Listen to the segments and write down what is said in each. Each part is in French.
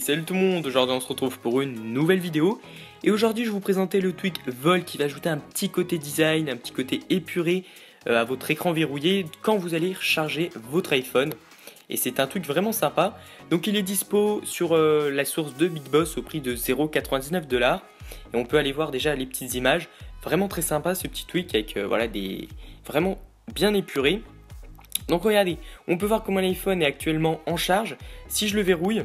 Salut tout le monde, aujourd'hui on se retrouve pour une nouvelle vidéo. Et aujourd'hui je vais vous présenter le tweak Volt qui va ajouter un petit côté design, un petit côté épuré à votre écran verrouillé quand vous allez recharger votre iPhone. Et c'est un tweak vraiment sympa. Donc il est dispo sur la source de Big Boss au prix de 0,99 $. Et on peut aller voir déjà les petites images. Vraiment très sympa ce petit tweak avec voilà, des vraiment bien épuré. Donc regardez, on peut voir comment l'iPhone est actuellement en charge. Si je le verrouille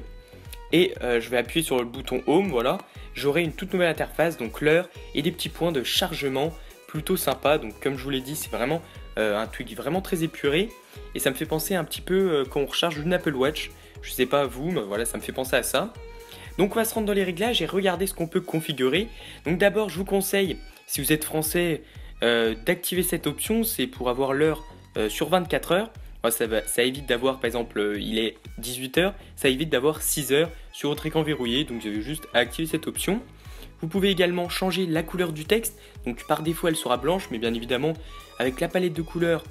et je vais appuyer sur le bouton Home, voilà, j'aurai une toute nouvelle interface, donc l'heure et des petits points de chargement plutôt sympa. Donc comme je vous l'ai dit, c'est vraiment un tweak vraiment très épuré et ça me fait penser un petit peu quand on recharge une Apple Watch. Je sais pas vous, mais voilà, ça me fait penser à ça. Donc on va se rendre dans les réglages et regarder ce qu'on peut configurer. Donc d'abord, je vous conseille, si vous êtes français, d'activer cette option. C'est pour avoir l'heure sur 24 heures. Ça évite d'avoir, par exemple, il est 18 heures, ça évite d'avoir 6 heures sur votre écran verrouillé. Donc vous avez juste à activer cette option. Vous pouvez également changer la couleur du texte. Donc par défaut, elle sera blanche, mais bien évidemment, avec la palette de couleurs,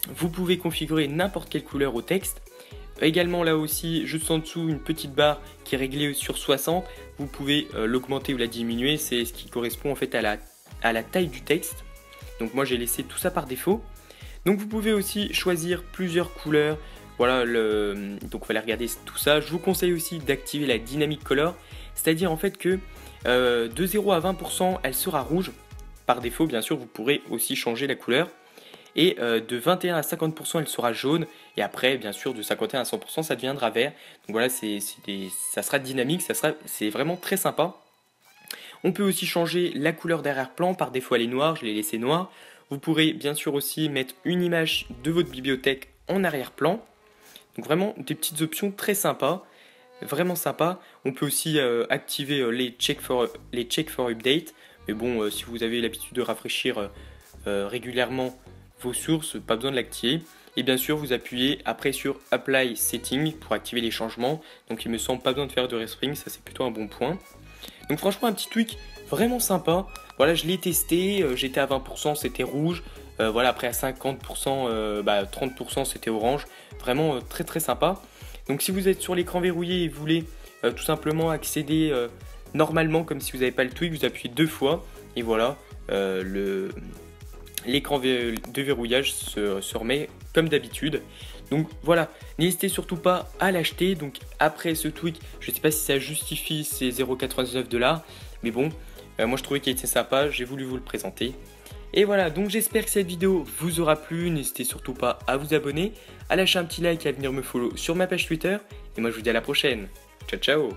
vous pouvez configurer n'importe quelle couleur au texte. Également là aussi, juste en dessous, une petite barre qui est réglée sur 60. Vous pouvez l'augmenter ou la diminuer. C'est ce qui correspond en fait à la taille du texte. Donc moi j'ai laissé tout ça par défaut. Donc vous pouvez aussi choisir plusieurs couleurs. Voilà, donc on va aller regarder tout ça. Je vous conseille aussi d'activer la Dynamic Color. C'est-à-dire en fait que de 0 à 20%, elle sera rouge. Par défaut, bien sûr, vous pourrez aussi changer la couleur. Et de 21 à 50%, elle sera jaune. Et après, bien sûr, de 51 à 100%, ça deviendra vert. Donc voilà, ça sera dynamique, c'est vraiment très sympa. On peut aussi changer la couleur d'arrière-plan. Par défaut, elle est noire, je l'ai laissée noire. Vous pourrez bien sûr aussi mettre une image de votre bibliothèque en arrière-plan. Donc vraiment des petites options très sympas. Vraiment sympa. On peut aussi activer les check for update. Mais bon, si vous avez l'habitude de rafraîchir régulièrement vos sources, pas besoin de l'activer. Et bien sûr, vous appuyez après sur Apply Setting pour activer les changements. Donc il me semble pas besoin de faire de respring, ça c'est plutôt un bon point. Donc franchement, un petit tweak vraiment sympa. Voilà, je l'ai testé, j'étais à 20%, c'était rouge. Voilà, après à 50%, 30% c'était orange. Vraiment très très sympa. Donc si vous êtes sur l'écran verrouillé et vous voulez tout simplement accéder normalement comme si vous n'avez pas le tweak, vous appuyez deux fois. Et voilà, l'écran de verrouillage se remet comme d'habitude. Donc voilà, n'hésitez surtout pas à l'acheter. Donc après ce tweak, je ne sais pas si ça justifie ces 0,99 $, mais bon, moi je trouvais qu'il était sympa, j'ai voulu vous le présenter. Et voilà, donc j'espère que cette vidéo vous aura plu. N'hésitez surtout pas à vous abonner, à lâcher un petit like et à venir me follow sur ma page Twitter. Et moi je vous dis à la prochaine. Ciao ciao.